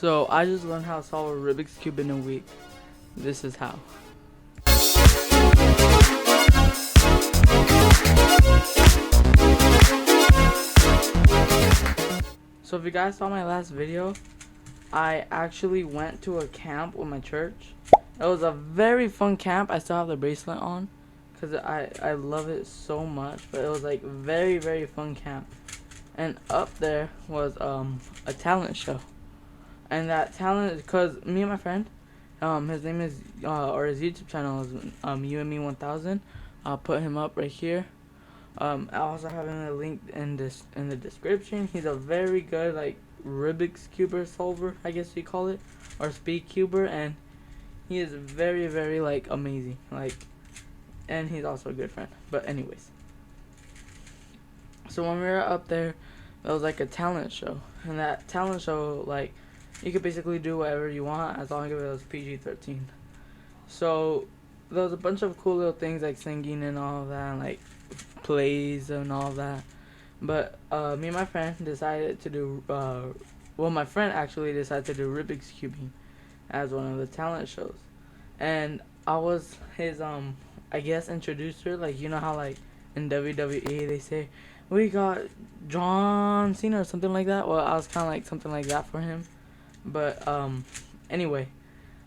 So I just learned how to solve a Rubik's Cube in a week. This is how. So if you guys saw my last video, I actually went to a camp with my church. It was a very fun camp. I still have the bracelet on because I love it so much. But it was like very fun camp. And up there was a talent show. And that talent, because me and my friend, his name is, or his YouTube channel is You and Me 1000. I'll put him up right here. I also have him a link in the description. He's a very good like Rubik's cuber solver, I guess you call it, or speed cuber, and he is very like amazing. Like, and he's also a good friend. But anyways, so when we were up there, it was like a talent show, and that talent show, like, you could basically do whatever you want as long as it was PG-13. So there was a bunch of cool little things like singing and all of that, and like plays and all of that. But me and my friend decided to do, my friend actually decided to do Rubik's cubing as one of the talent shows. And I was his, I guess, introducer. Like, you know how like in WWE they say, we got John Cena or something like that? Well, I was kind of like something like that for him. But anyway,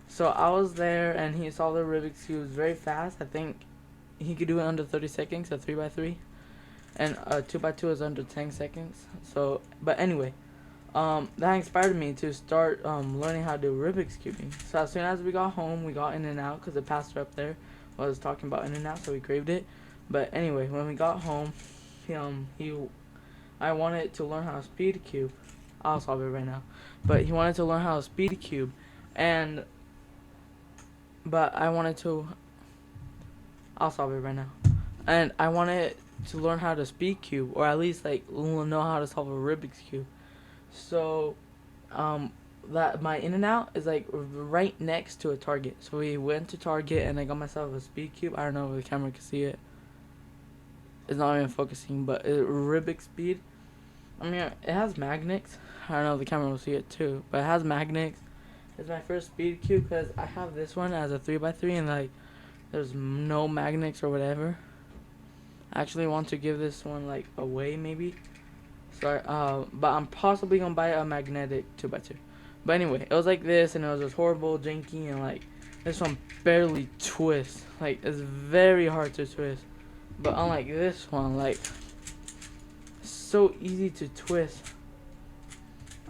so I was there and he solved the Rubik's cubes very fast. I think he could do it under 30 seconds, a 3x3, and a 2x2 is under 10 seconds. So, but anyway, that inspired me to start learning how to do Rubik's cubing. So as soon as we got home, we got In-N-Out because the pastor up there was talking about In-N-Out, so we craved it. But anyway, when we got home, I wanted to learn how to speed cube. I'll solve it right now. But he wanted to learn how to speed cube, but I wanted to. I'll solve it right now. And I wanted to learn how to speed cube, or at least like know how to solve a Rubik's cube. So, that my In-N-Out is like right next to a Target. So we went to Target and I got myself a speed cube. I don't know if the camera can see it. It's not even focusing, but Rubik's speed. I mean, it has magnets. I don't know if the camera will see it too, but it has magnets. It's my first speed cube because I have this one as a 3x3 and like there's no magnets or whatever. I actually want to give this one like away maybe. So but I'm possibly gonna buy a magnetic 2x2. But anyway, it was like this and it was just horrible, janky, and like this one barely twists. Like, it's very hard to twist. But unlike this one, like, so easy to twist,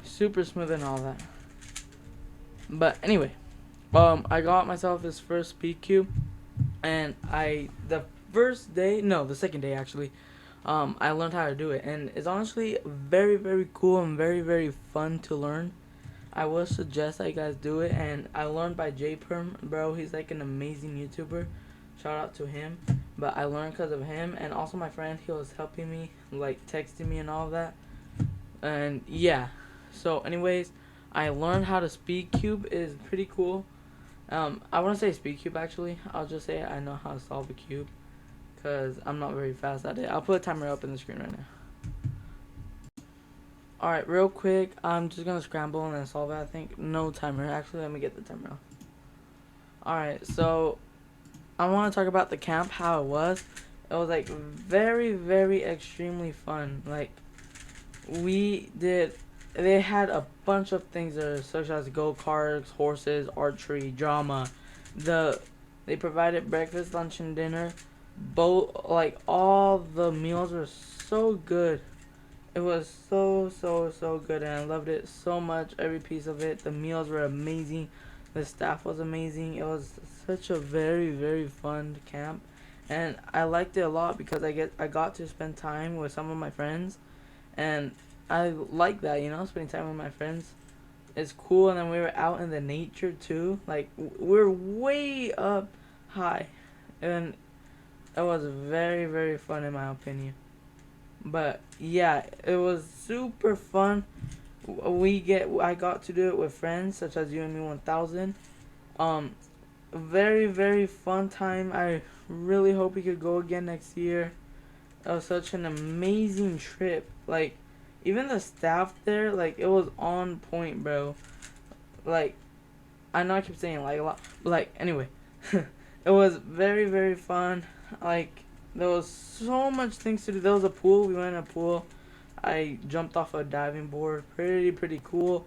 super smooth and all that. But anyway, I got myself this first speed cube, and the second day actually, I learned how to do it, and it's honestly very cool and very fun to learn. I would suggest that you guys do it, and I learned by J-Perm, bro. He's like an amazing YouTuber. Shout out to him. But I learned because of him, and also my friend, he was helping me, like texting me and all of that. And yeah, so anyways, I learned how to speed cube. It is pretty cool. I wouldn't say speed cube actually. I'll just say I know how to solve a cube because I'm not very fast at it. I'll put a timer up in the screen right now. Alright, real quick, I'm just gonna scramble and then solve it. I think no timer. Actually, let me get the timer off. Alright, so I want to talk about the camp, how it was. It was like very extremely fun. Like, they had a bunch of things there, such as go-karts, horses, archery, drama. They provided breakfast, lunch, and dinner. Both, like, all the meals were so good. It was so good, and I loved it so much, every piece of it. The meals were amazing. The staff was amazing. It was such a very fun camp, and I liked it a lot because I got to spend time with some of my friends, and I like that, you know, spending time with my friends. It's cool. And then we were out in the nature too. Like, we're way up high, and it was very fun in my opinion. But yeah, it was super fun. I got to do it with friends such as You and Me 1000. Very fun time. I really hope we could go again next year. It was such an amazing trip. Like, even the staff there, like, it was on point, bro. like, I know I keep saying like a lot, but like anyway, it was very very fun. Like there was so much things to do. There was a pool. We went in a pool. I jumped off a diving board. Pretty cool.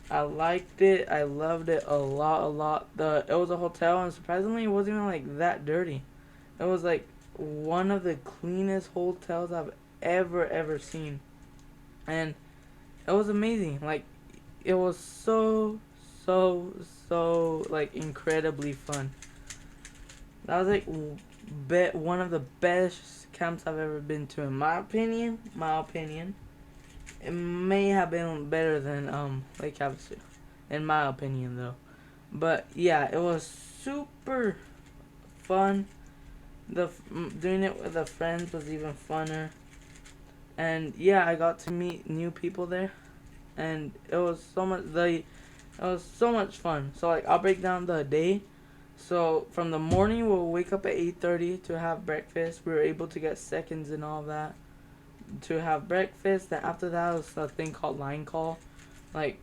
I liked it. I loved it a lot a lot. It was a hotel, and surprisingly it wasn't even like that dirty. It was like one of the cleanest hotels I've ever seen, and it was amazing. Like it was so like incredibly fun. That was like one of the best camps I've ever been to, in my opinion. My opinion. It may have been better than Lake Havasu, in my opinion though. But yeah, it was super fun. Doing it with the friends was even funner. And yeah, I got to meet new people there, and it was so much fun. So like I'll break down the day. So from the morning we'll wake up at 8:30 to have breakfast. We were able to get seconds and all that to have breakfast. Then after that was a thing called line call, like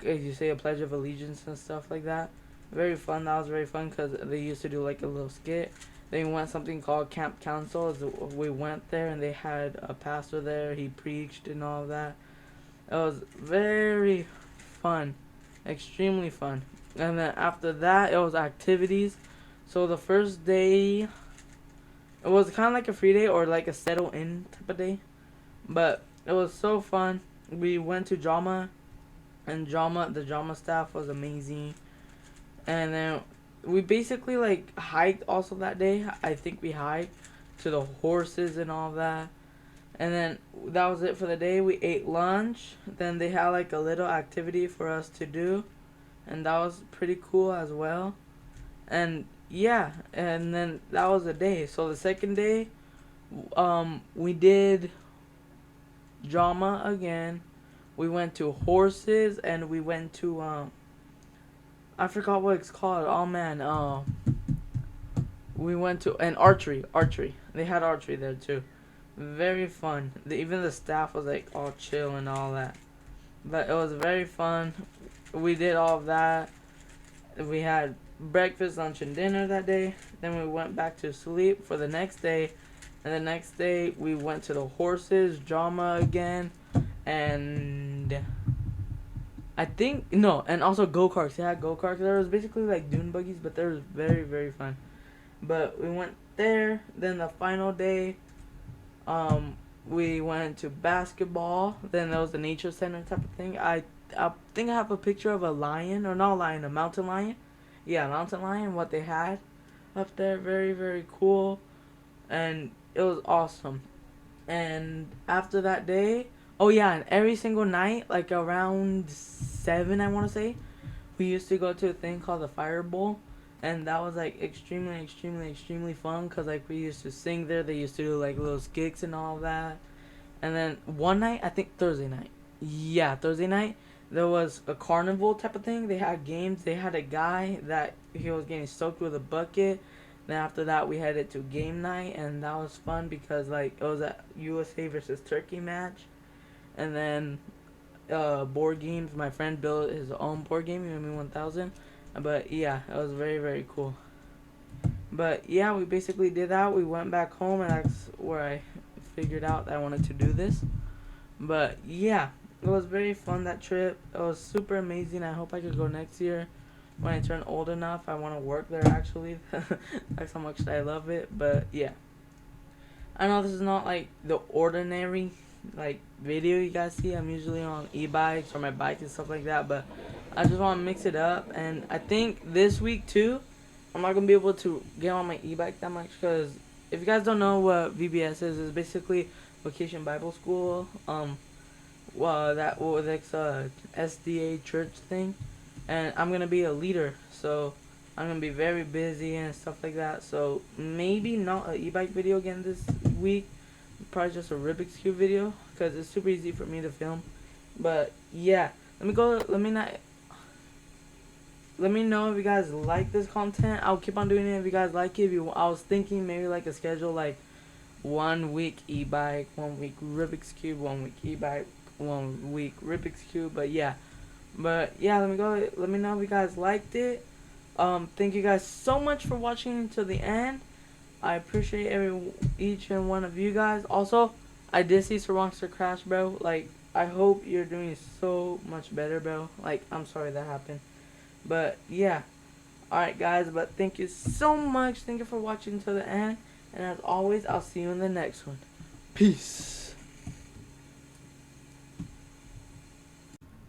you say a pledge of allegiance and stuff like that. Very fun. That was very fun because they used to do like a little skit. They went something called Camp Council. We went there and they had a pastor there. He preached and all that. It was very fun, extremely fun. And then after that, it was activities. So the first day, it was kind of like a free day or like a settle in type of day. But it was so fun. We went to drama, and the drama staff was amazing. And then we basically like hiked also that day. I think we hiked to the horses and all that. And then that was it for the day. We ate lunch. Then they had like a little activity for us to do, and that was pretty cool as well. And yeah, and then that was the day. So the second day, we did drama again. We went to horses, and we went to I forgot what it's called. Oh man, we went to an archery. Archery. They had archery there too. Very fun. Even the staff was like all chill and all that. But it was very fun. We did all of that. We had breakfast, lunch, and dinner that day. Then we went back to sleep for the next day. And the next day we went to the horses, drama again, and I think no, and also go karts. They had go karts. There was basically like dune buggies, but they were very fun. But we went there. Then the final day, we went to basketball. Then there was the nature center type of thing. I think I have a picture of a lion, or not a lion, a mountain lion. Yeah, mountain lion. What they had up there, very cool, and it was awesome. And after that day, oh yeah, and every single night, like around 7, I want to say, we used to go to a thing called the Fire Bowl, and that was like extremely fun because like we used to sing there. They used to do like little skits and all that. And then one night, I think Thursday night, yeah, Thursday night, there was a carnival type of thing. They had games. They had a guy that he was getting soaked with a bucket. Then after that, we headed to game night, and that was fun because like it was a USA versus Turkey match. And then board games. My friend built his own board game, UME 1000. But yeah, it was very cool. But yeah, we basically did that. We went back home, and that's where I figured out that I wanted to do this. But yeah, it was very fun, that trip. It was super amazing. I hope I could go next year when I turn old enough. I want to work there actually. That's how much I love it. But yeah, I know this is not like the ordinary like video you guys see. I'm usually on e-bikes or my bike and stuff like that, but I just want to mix it up. And I think this week too, I'm not gonna be able to get on my e-bike that much because if you guys don't know what VBS is, it's basically Vacation Bible School. That's a SDA church thing, and I'm gonna be a leader, so I'm gonna be very busy and stuff like that. So maybe not an e-bike video again this week. Probably just a Rubik's Cube video because it's super easy for me to film. But yeah, let me go. Let me know if you guys like this content. I'll keep on doing it if you guys like it. I was thinking maybe like a schedule like 1 week e-bike, 1 week Rubik's Cube, 1 week e-bike, 1 week Rubik's Cube. But yeah, But yeah, let me go. Let me know if you guys liked it. Thank you guys so much for watching until the end. I appreciate each and one of you guys. Also, I did see Sir crash, bro. Like, I hope you're doing so much better, bro. Like, I'm sorry that happened. But yeah. Alright guys, but thank you so much. Thank you for watching until the end. And as always, I'll see you in the next one. Peace.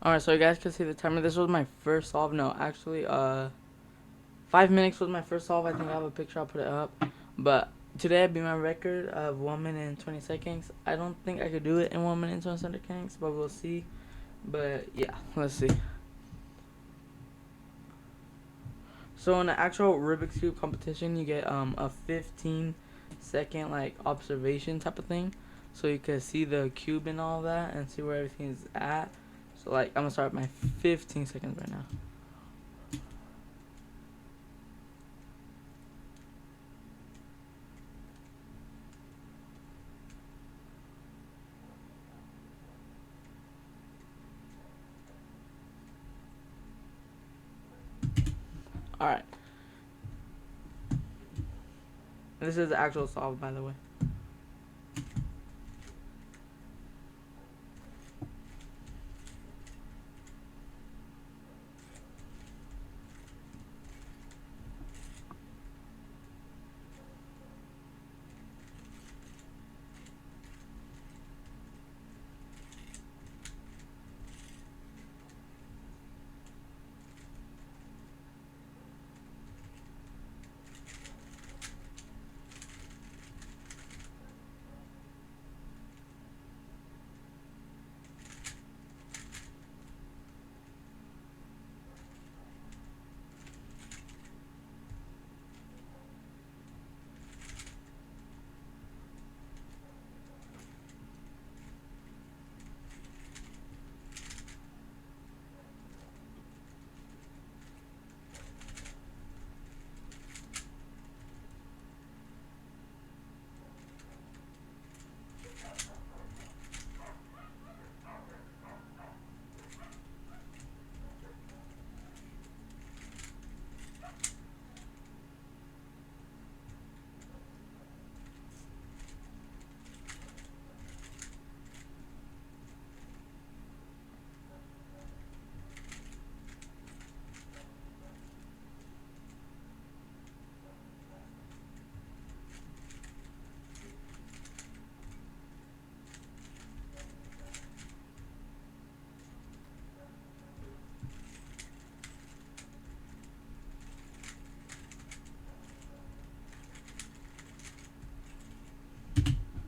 Alright, so you guys can see the timer. This was my first solve. No, actually, 5 minutes was my first solve. I think I have a picture. I'll put it up. But today I beat my record of 1 minute and 20 seconds. I don't think I could do it in 1 minute and 20 seconds, but we'll see. But yeah, let's see. So in the actual Rubik's Cube competition, you get a 15-second like observation type of thing, so you can see the cube and all that and see where everything is at. So like I'm gonna start my 15 seconds right now. All right. This is the actual solve, by the way.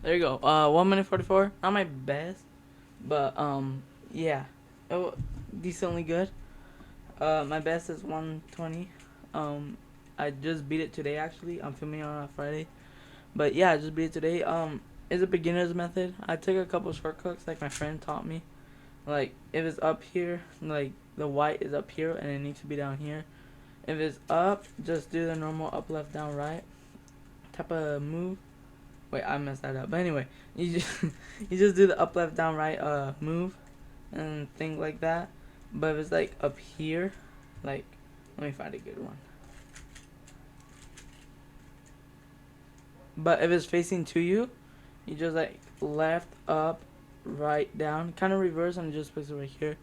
There you go. 1 minute 44. Not my best, but yeah, decently good. My best is 120. I just beat it today. Actually, I'm filming on a Friday, but yeah, I just beat it today. It's a beginner's method. I took a couple shortcuts like my friend taught me. Like if it's up here, like the white is up here and it needs to be down here. If it's up, just do the normal up, left, down, right type of move. Wait, I messed that up. But anyway, you just you just do the up, left, down, right move and things like that. But if it's like up here, like let me find a good one. But if it's facing to you, you just like left, up, right, down, kind of reverse and just place it right here.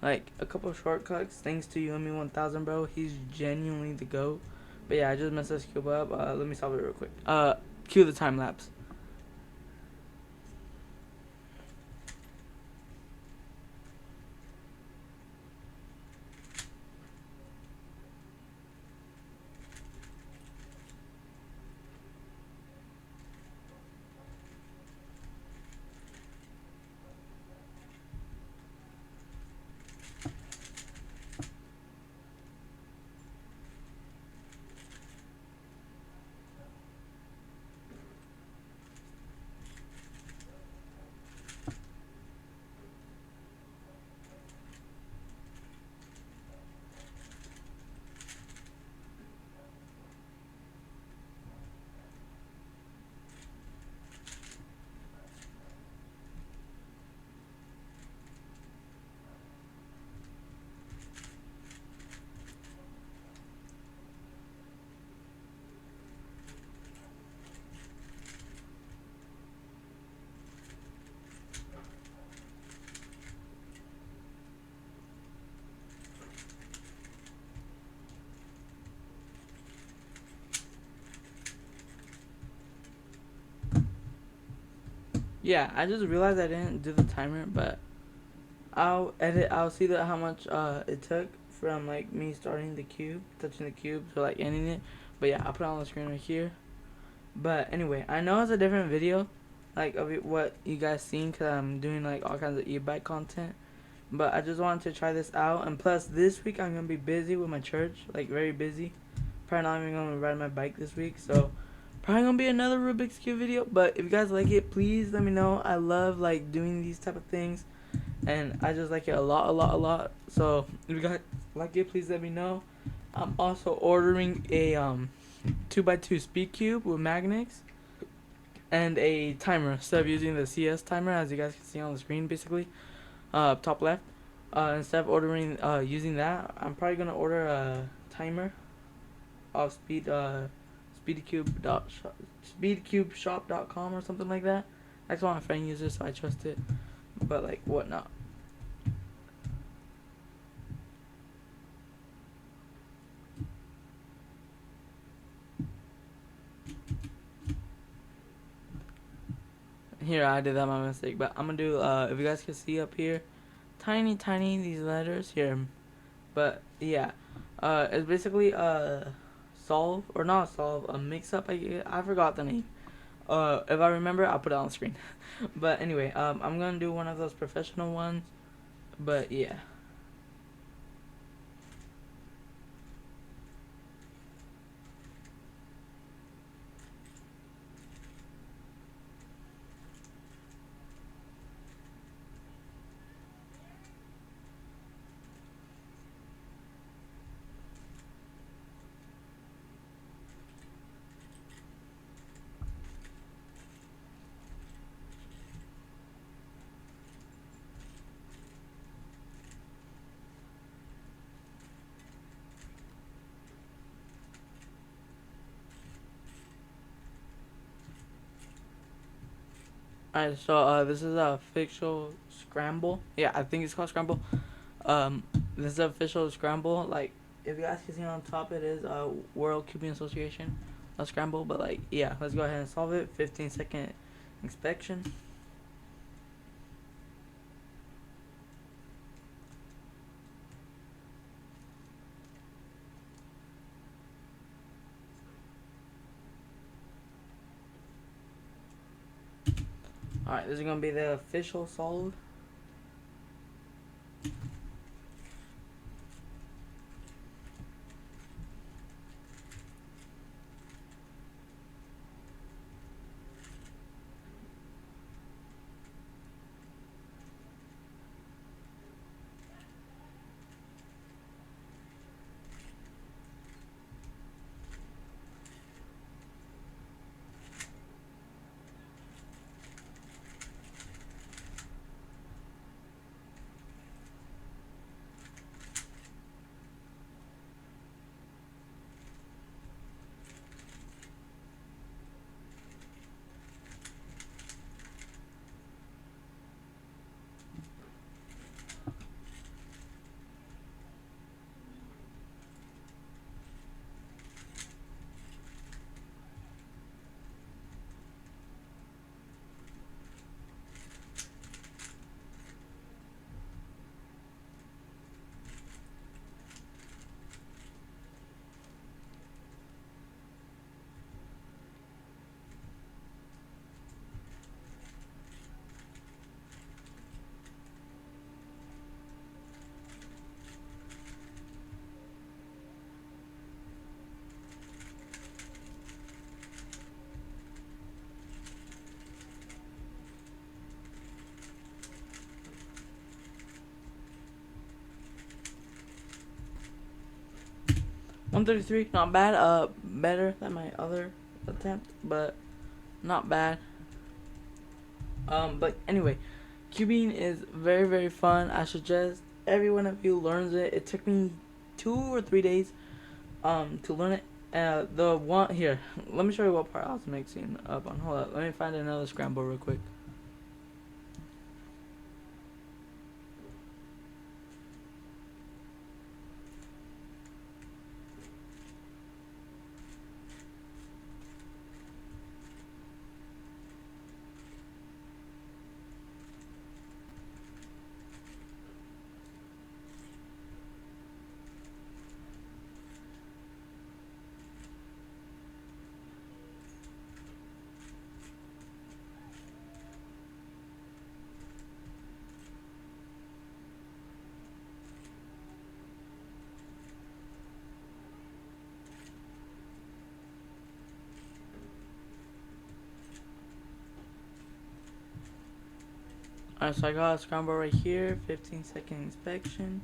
Like a couple shortcuts. Thanks to Yumi 1000, bro. He's genuinely the GOAT. But yeah, I just messed this cube up. Let me solve it real quick. Cue the time lapse. Yeah, I just realized I didn't do the timer, but I'll see that how much it took from like me starting the cube, touching the cube to like ending it. But yeah, I'll put it on the screen right here. But anyway, I know it's a different video, like of what you guys seen, cause I'm doing like all kinds of e-bike content. But I just wanted to try this out, and plus this week I'm gonna be busy with my church, like very busy. Probably not even gonna ride my bike this week, so probably gonna be another Rubik's cube video. But if you guys like it, please let me know. I love like doing these type of things, and I just like it a lot, a lot, a lot. So if you guys like it, please let me know. I'm also ordering a 2x2 speed cube with magnets and a timer instead of using the CS timer, as you guys can see on the screen, basically top left. Instead of ordering using that, I'm probably gonna order a timer of speedcubeshop.com or something like that. That's what my friend uses, so I trust it. But like whatnot. Here, I did that by mistake, but I'm gonna do if you guys can see up here, tiny these letters here. But yeah, it's basically solve or not solve, a mix up. I forgot the name. If I remember, I'll put it on the screen. But anyway, I'm gonna do one of those professional ones. But yeah. Alright, so this is a official scramble. Yeah, I think it's called scramble. Um, this is an official scramble. Like, if you guys can see on top, it is World Cubing Association, a scramble. But like, yeah, let's go ahead and solve it. 15-second inspection. Alright, this is gonna be the official solve. $133, not bad. Better than my other attempt, but not bad. But anyway, cubing is very fun. I suggest every one of you learns it. It took me 2 or 3 days to learn it. The one here, let me show you what part I was mixing up on. Hold up, let me find another scramble real quick. Alright, so I got a scramble right here, 15-second inspection.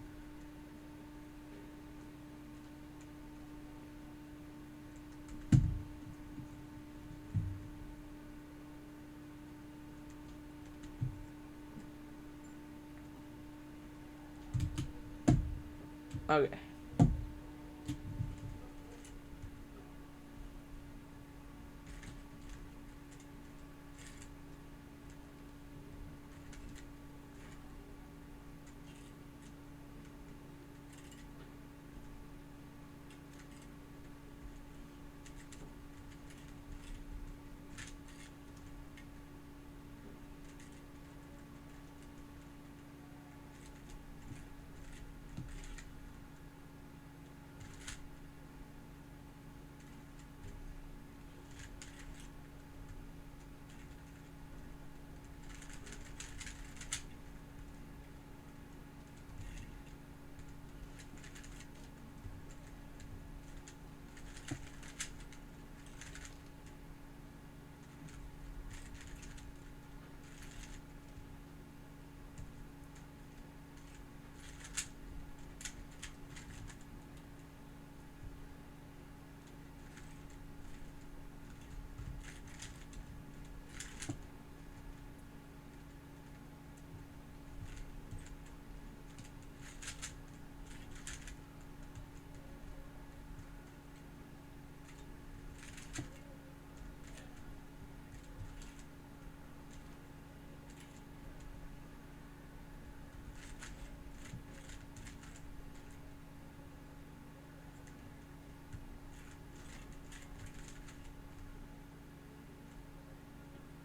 Okay.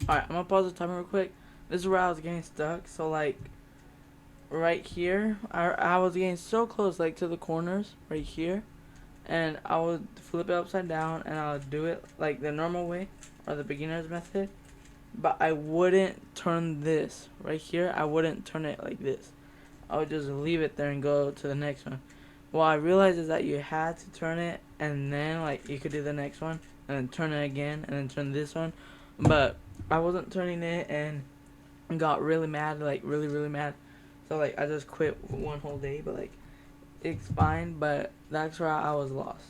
Alright, I'm gonna pause the timer real quick. This is where I was getting stuck. So, like, right here, I was getting so close, like, to the corners, right here. And I would flip it upside down, and I would do it, like, the normal way, or the beginner's method. But I wouldn't turn this, right here, I wouldn't turn it like this. I would just leave it there and go to the next one. What I realized is that you had to turn it, and then, like, you could do the next one, and then turn it again, and then turn this one. But I wasn't turning it, and got really mad, like, really, really mad. So, like, I just quit one whole day, but, like, it's fine, but that's where I was lost.